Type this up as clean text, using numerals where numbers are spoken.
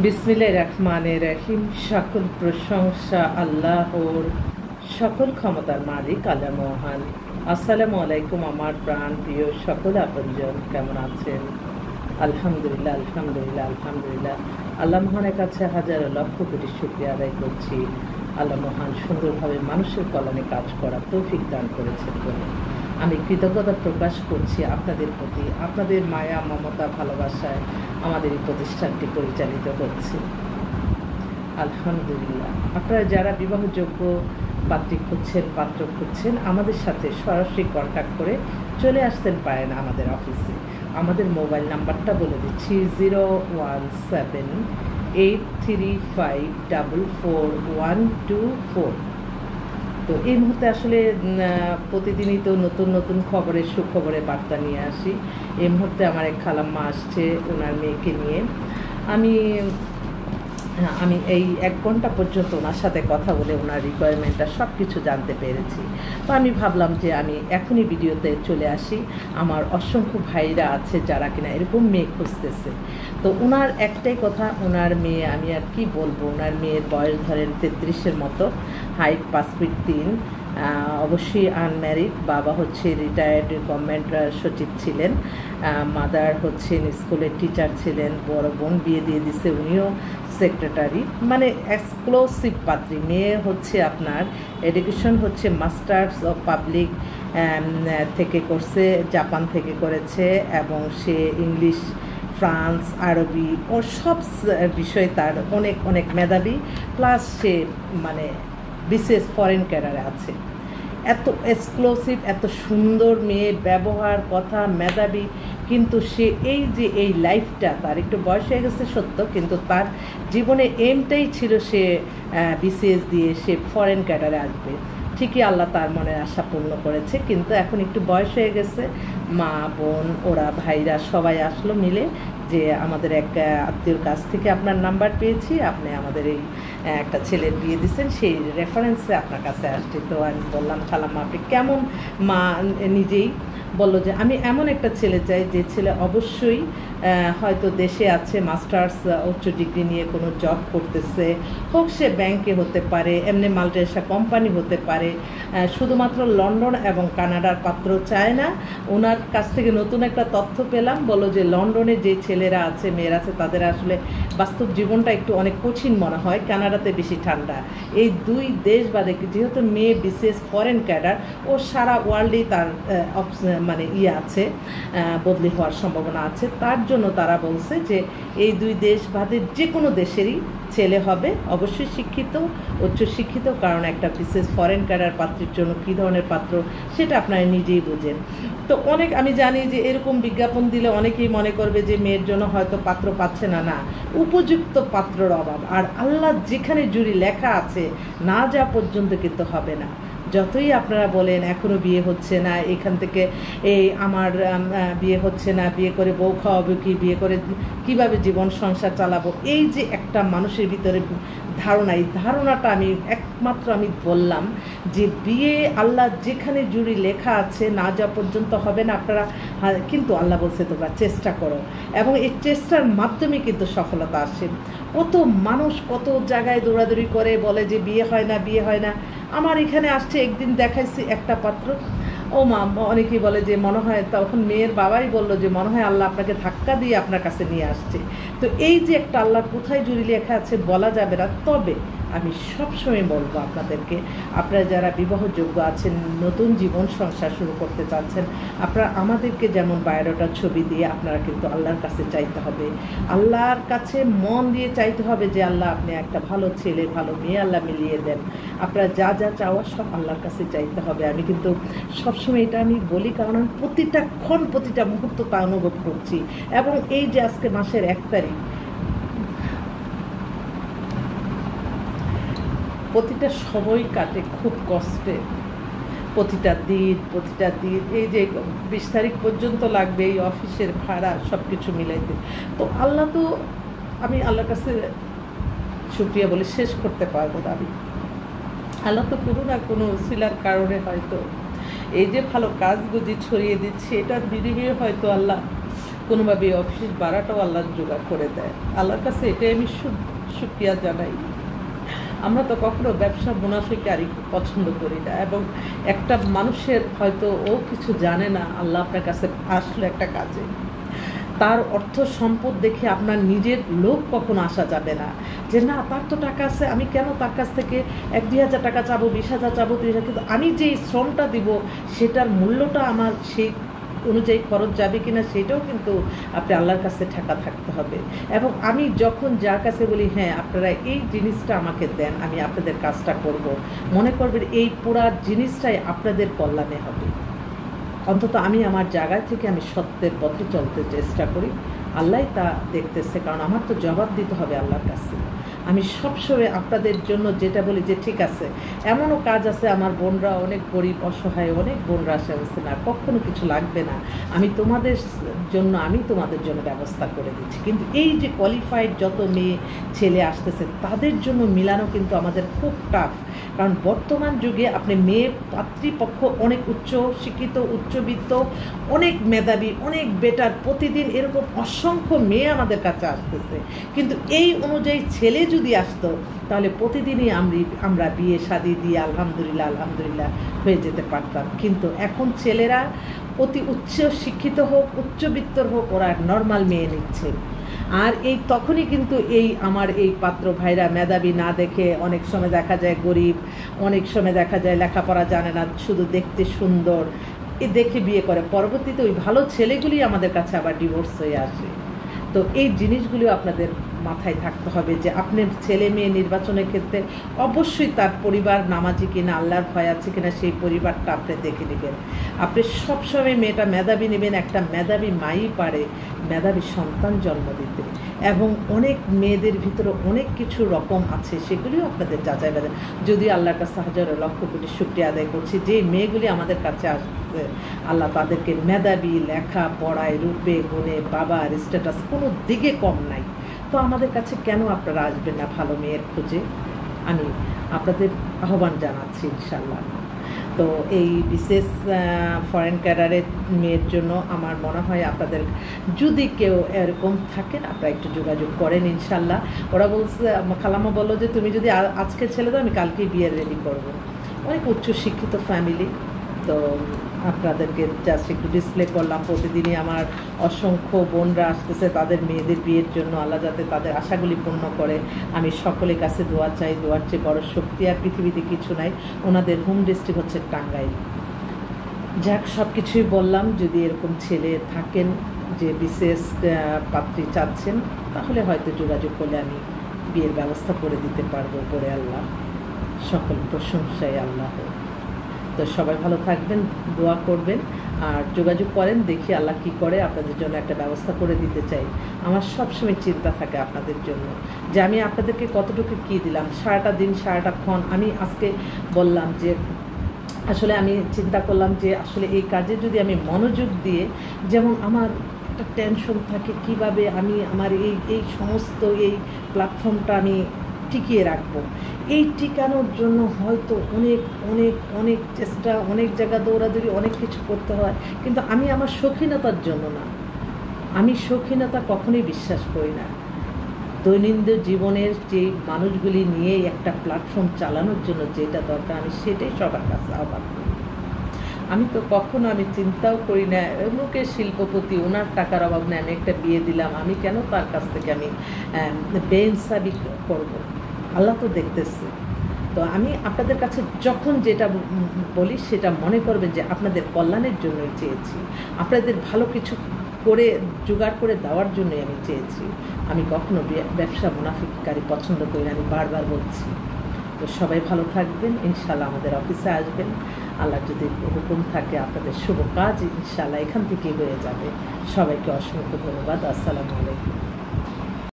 বিসমিল্লাহির রহমানির রহিম। সকল প্রশংসা আল্লাহর, সকল ক্ষমতার মালিক আল্লাহ মহান। আসসালামু আলাইকুম আমার প্রাণ প্রিয় সকল আপনজন, কেমন আছেন? আলহামদুলিল্লাহ আলহামদুলিল্লাহ আলহামদুলিল্লাহ। আল্লাহ মহানের কাছে হাজার লক্ষ কোটি শুকরিয়া আদায় করছি। আল্লাহ মহান সুন্দরভাবে মানুষের কল্যাণে কাজ করার তৌফিক দান করেছেন বলে আমি কৃতজ্ঞতা প্রকাশ করছি আপনাদের প্রতি। আপনাদের মায়া মমতা ভালোবাসায় আমাদের এই প্রতিষ্ঠানটি পরিচালিত হচ্ছে, আলহামদুলিল্লাহ। আপনারা যারা বিবাহযোগ্য পাত্রী খুঁজছেন, পাত্র খুঁজছেন, আমাদের সাথে সরাসরি কন্ট্যাক্ট করে চলে আসতেন পারেন আমাদের অফিসে। আমাদের মোবাইল নাম্বারটা বলে দিচ্ছি 01783544124। তো এই মুহূর্তে আসলে প্রতিদিনই তো নতুন নতুন খবরের সুখবরের বার্তা নিয়ে আসি। এই মুহূর্তে আমার এক খালাম্মা আসছে ওনার মেয়েকে নিয়ে। আমি এই 1 ঘন্টা পর্যন্ত ওনার সাথে কথা বলে ওনার রিকোয়ারমেন্টটা সব কিছু জানতে পেরেছি। তো আমি ভাবলাম যে আমি এখনই ভিডিওতে চলে আসি। আমার অসংখ্য ভাইরা আছে যারা কিনা এরকম মেয়ে খুঁজতেছে। তো ওনার একটাই কথা, ওনার মেয়ে, আমি আর কি বলবো, ওনার মেয়ের বয়স ধরেন 33-এর মতো, হাইট 5 ফিট 3, অবশ্যই আনম্যারিড। বাবা হচ্ছে রিটায়ার্ড গভর্নমেন্ট সচিব ছিলেন, মাদার হচ্ছেন স্কুলের টিচার ছিলেন, বড় বোন বিয়ে দিয়ে দিছে, উনিও সেক্রেটারি, মানে এক্সক্লুসিভ পাত্রী। মেয়ে হচ্ছে আপনার এডুকেশন হচ্ছে মাস্টার্স অফ পাবলিক থেকে করছে, জাপান থেকে করেছে, এবং সে ইংলিশ, ফ্রান্স, আরবি ও সব বিষয়ে তার অনেক অনেক মেধাবী, প্লাস সে মানে বিশেষ ফরেন ক্যাডারে আছে। এত এক্সক্লুসিভ, এত সুন্দর মেয়ে, ব্যবহার, কথা, মেধাবী, কিন্তু সে এই যে এই লাইফটা, তার একটু বয়স হয়ে গেছে সত্য, কিন্তু তার জীবনে এমটাই ছিল সে বিসিএস দিয়ে সে ফরেন ক্যাডারে আসবে। ঠিকই আল্লাহ তার মনের আশা পূর্ণ করেছে, কিন্তু এখন একটু বয়স হয়ে গেছে। মা, বোন, ওরা ভাইরা সবাই আসলো মিলে যে আমাদের এক আত্মীয়র কাছ থেকে আপনার নাম্বার পেয়েছি, আপনি আমাদের এই একটা ছেলের বিয়ে দিচ্ছেন, সেই রেফারেন্সে আপনার কাছে আসছে। তো আমি বললাম, খালাম্মা আপনি কেমন? মা নিজেই বলল যে আমি এমন একটা ছেলে চাই যে ছেলে অবশ্যই হয়তো দেশে আছে, মাস্টার্স উচ্চ ডিগ্রি নিয়ে কোনো জব করতেছে, হোক সে ব্যাংকে হতে পারে, এমনি মাল্টিনেশনাল কোম্পানি হতে পারে, শুধুমাত্র লন্ডন এবং কানাডার পাত্র চায় না। ওনার কাছ থেকে নতুন একটা তথ্য পেলাম, বলো যে লন্ডনে যে ছেলেরা আছে, মেয়েরা আছে, তাদের আসলে বাস্তব জীবনটা একটু অনেক কঠিন মনে হয়, কানাডাতে বেশি ঠান্ডা। এই 2 দেশ বাদে যেহেতু মেয়ে বিশেষ ফরেন ক্যাডার, ও সারা ওয়ার্ল্ডেই তার মানে আছে, বদলি হওয়ার সম্ভাবনা আছে। তার জন্য তারা বলছে যে এই 2 দেশ বাদে যে কোনো দেশেরই ছেলে হবে, অবশ্যই শিক্ষিত, উচ্চশিক্ষিত, কারণ একটা বিশেষ ফরেন ক্যাডার পাত্রের জন্য কী ধরনের পাত্র সেটা আপনারা নিজেই বুঝেন। তো অনেক আমি জানি যে এরকম বিজ্ঞাপন দিলে অনেকেই মনে করবে যে মেয়ের জন্য হয়তো পাত্র পাচ্ছে না, না, উপযুক্ত পাত্রর অভাব। আর আল্লাহ যেখানে জুড়ি লেখা আছে, না যা পর্যন্ত কিন্তু হবে না। যতই আপনারা বলেন এখনও বিয়ে হচ্ছে না, এখান থেকে এই আমার বিয়ে হচ্ছে না, বিয়ে করে বউ খাওয়াবো কি, বিয়ে করে কিভাবে জীবন সংসার চালাবো, এই যে একটা মানুষের ভিতরে ধারণা, এই ধারণাটা আমি একমাত্র আমি বললাম যে বিয়ে আল্লাহ যেখানে জুড়ি লেখা আছে, না যা পর্যন্ত হবে না। আপনারা কিন্তু আল্লাহ বলছে তোমরা চেষ্টা করো, এবং এই চেষ্টার মাধ্যমে কিন্তু সফলতা আসে। কত মানুষ কত জায়গায় দৌড়াদৌড়ি করে, বলে যে বিয়ে হয় না, বিয়ে হয় না। আমার এখানে আসছে, একদিন দেখাইছি একটা পাত্র, ও মা, অনেকেই বলে যে মনে হয়, তখন মেয়ের বাবাই বলল যে মনে হয় আল্লাহ আপনাকে ধাক্কা দিয়ে আপনার কাছে নিয়ে আসছে। তো এই যে একটা আল্লাহর কোথায় জুড়ি লেখা আছে বলা যাবে না। তবে আমি সবসময় বলবো আপনাদেরকে, আপনারা যারা বিবাহযোগ্য আছেন, নতুন জীবন সংসার শুরু করতে চাচ্ছেন, আপনারা আমাদেরকে যেমন বায়োডাটার ছবি দিয়ে আপনারা কিন্তু আল্লাহর কাছে চাইতে হবে, আল্লাহর কাছে মন দিয়ে চাইতে হবে যে আল্লাহ আপনি একটা ভালো ছেলে, ভালো মেয়ে আল্লাহ মিলিয়ে দেন। আপনারা যা যা চাওয়া সব আল্লাহর কাছে চাইতে হবে। আমি কিন্তু সবসময় এটা আমি বলি, কারণ আমি প্রতিটা ক্ষণ, প্রতিটা মুহূর্ত তা অনুভব করছি। এবং এই যে আজকে মাসের 1 তারিখ, প্রতিটা সময় কাটে খুব কষ্টে, প্রতিটা দিন, এই যে 20 তারিখ পর্যন্ত লাগবে এই অফিসের ভাড়া সব কিছু মিলাইতে। তো আল্লাহ তো, আমি আল্লাহর কাছে শুকরিয়া বলে শেষ করতে পারবো না। আমি আল্লাহ তো কোনো না কোনো উসিলার কারণে হয়তো এই যে ভালো কাজগুজি ছড়িয়ে দিচ্ছে, এটার বিনিময়ে হয়তো আল্লাহ কোনোভাবে অফিস ভাড়াটাও আল্লাহ জোগাড় করে দেয়। আল্লাহর কাছে এটাই আমি শুকরিয়া জানাই। আমরা তো কখনো ব্যবসা মুনাফিকারি পছন্দ করি না, এবং একটা মানুষের হয়তো ও কিছু জানে না, আল্লাহ আপনার কাছে আসলো একটা কাজে, তার অর্থ সম্পদ দেখে আপনার নিজের লোভ কখনো আসা যাবে না যে না তার তো টাকা আছে, আমি কেন তার কাছ থেকে 1-2 হাজার টাকা চাবো, 20,000 চাবো, 30,000, কিন্তু আমি যে শ্রমটা দিব সেটার মূল্যটা আমার সেই অনুযায়ী খরচ যাবে কিনা সেটাও কিন্তু আপনি আল্লাহর কাছে ঠেকা থাকতে হবে। এবং আমি যখন যার কাছে বলি হ্যাঁ আপনারা এই জিনিসটা আমাকে দেন, আমি আপনাদের কাজটা করব, মনে করবেন এই পুরা জিনিসটাই আপনাদের কল্যাণে হবে। অন্তত আমি আমার জায়গায় থেকে আমি সত্যের পথে চলতে চেষ্টা করি, আল্লাহ তা দেখতেছে, কারণ আমার তো জবাব দিতে হবে আল্লাহর কাছে। আমি সবসময় আপনাদের জন্য যেটা বলি যে ঠিক আছে, এমনও কাজ আছে আমার বোনরা অনেক গরিব অসহায়, অনেক বোনরা আসে না কখনো কিছু লাগবে না, আমি তোমাদের জন্য ব্যবস্থা করে দিচ্ছি। কিন্তু এই যে কোয়ালিফাইড যত মেয়ে ছেলে আসতেছে তাদের জন্য মিলানো কিন্তু আমাদের খুব টাফ, কারণ বর্তমান যুগে আপনি মেয়ে পাত্রীপক্ষ অনেক উচ্চ শিক্ষিত, উচ্চবিত্ত, অনেক মেধাবী, অনেক বেটার, প্রতিদিন এরকম অসংখ্য মেয়ে আমাদের কাছে আসতেছে। কিন্তু এই অনুযায়ী ছেলে যদি আসতো তাহলে প্রতিদিনই আমরা বিয়ে শাদী দিয়ে আলহামদুলিল্লাহ হয়ে যেতে পারতাম। কিন্তু এখন ছেলেরা অতি উচ্চ শিক্ষিত হোক, উচ্চবিত্তর হোক, ওরা নর্মাল মেয়ে নিচ্ছে। আর এই তখনই কিন্তু আমার এই পাত্র ভাইরা মেধাবী না দেখে অনেক সময় দেখা যায় গরিব, অনেক সময় দেখা যায় লেখাপড়া জানে না, শুধু দেখতে সুন্দর দেখে বিয়ে করে, পরবর্তীতে ওই ভালো ছেলেগুলি আমাদের কাছে আবার ডিভোর্স হয়ে আসে। তো এই জিনিসগুলো আপনাদের মাথায় থাকতে হবে যে আপনার ছেলে মেয়ে নির্বাচনের ক্ষেত্রে অবশ্যই তার পরিবার নামাজি কিনা, আল্লাহর ভয় আছে কিনা, সেই পরিবারটা আপনি দেখে নেবেন। আপনি সবসময় মেয়েটা মেধাবী নেবেন, একটা মেধাবী মাই পারে মেধাবী সন্তান জন্ম দিতে, এবং অনেক মেয়েদের ভিতরে অনেক কিছু রকম আছে, সেগুলিও আপনাদের যাচাই বাজার। যদি আল্লাহর কাছে হাজারো লক্ষ কোটি শুকরিয়া আদায় করছি যে মেয়েগুলি আমাদের কাছে আসছে, আল্লাহ তাদেরকে মেধাবী, লেখা পড়ায়, রূপে গুণে, বাবার স্ট্যাটাস কোনো দিকে কম নাই। তো আমাদের কাছে কেন আপনারা আসবেন না ভালো মেয়ের খোঁজে? আমি আপনাদের আহ্বান জানাচ্ছি ইনশাল্লাহ। তো এই বিশেষ ফরেন ক্যাডারের মেয়ের জন্য আমার মনে হয় আপনাদের যদি কেউ এরকম থাকেন আপনারা একটু যোগাযোগ করেন ইনশাল্লাহ। ওরা বলছে, খালামা বললো যে তুমি যদি আজকে ছেলে দাও আমি কালকেই বিয়ের রেডি করবো। অনেক উচ্চশিক্ষিত ফ্যামিলি, তো আপনাদেরকে জাস্ট একটু ডিসপ্লে করলাম। প্রতিদিনই আমার অসংখ্য বোনরা আসতেছে তাদের মেয়েদের বিয়ের জন্য, আল্লাহ যাতে তাদের আশাগুলি পূর্ণ করে। আমি সকলের কাছে দোয়া চাই, দোয়ার চেয়ে বড় শক্তি আর পৃথিবীতে কিছু নাই। ওনাদের হোম ডিস্ট্রিক্ট হচ্ছে টাঙ্গাইল। যাক, সব কিছুই বললাম। যদি এরকম ছেলে থাকেন যে বিশেষ পাত্রী চাচ্ছেন, তাহলে হয়তো যোগাযোগ করলে আমি বিয়ের ব্যবস্থা করে দিতে পারবো। করে আল্লাহ, সকল প্রশংসাই আল্লাহ। তো সবাই ভালো থাকবেন, দোয়া করবেন আর যোগাযোগ করেন, দেখি আল্লাহ কী করে। আপনাদের জন্য একটা ব্যবস্থা করে দিতে চাই। আমার সবসময় চিন্তা থাকে আপনাদের জন্য যে আমি আপনাদেরকে কতটুকু কী দিলাম, সারাটা দিন সারাটাক্ষণ। আমি আজকে বললাম যে আসলে আমি চিন্তা করলাম যে আসলে এই কাজে যদি আমি মনোযোগ দিয়ে, যেমন আমার একটা টেনশন থাকে কিভাবে আমি আমার এই সমস্ত এই প্ল্যাটফর্মটা আমি টিকিয়ে রাখবো। এই টিকানোর জন্য হয়তো অনেক অনেক অনেক চেষ্টা, অনেক জায়গা দৌড়াদৌড়ি, অনেক কিছু করতে হয়। কিন্তু আমি আমার শৌখিনতার জন্য না, আমি শৌখিনতা কখনোই বিশ্বাস করি না। দৈনন্দিন জীবনের যে মানুষগুলি নিয়ে একটা প্ল্যাটফর্ম চালানোর জন্য যেটা দরকার, আমি সেটাই সবার কাছে আহ্বান করি। আমি তো কখনো আমি চিন্তাও করি না অমুকের শিল্পপতি, ওনার টাকার অভাব নেই, আমি একটা বিয়ে দিলাম, আমি কেন তার কাছ থেকে আমি বেইনসাফি করব? আল্লাহ তো দেখতেছে। তো আমি আপনাদের কাছে যখন যেটা বলি সেটা মনে করবেন যে আপনাদের কল্যাণের জন্যই চেয়েছি, আপনাদের ভালো কিছু করে জোগাড় করে দেওয়ার জন্যই আমি চেয়েছি। আমি কখনো ব্যবসা মুনাফিকারি পছন্দ করি না, আমি বারবার বলছি। তো সবাই ভালো থাকবেন, ইনশাল্লাহ আমাদের অফিসে আসবেন। আল্লাহ যদি হুকুম থাকে আপনাদের শুভ কাজ ইনশাল্লাহ এখান থেকেই হয়ে যাবে। সবাইকে অসংখ্য ধন্যবাদ। আসসালামু আলাইকুম।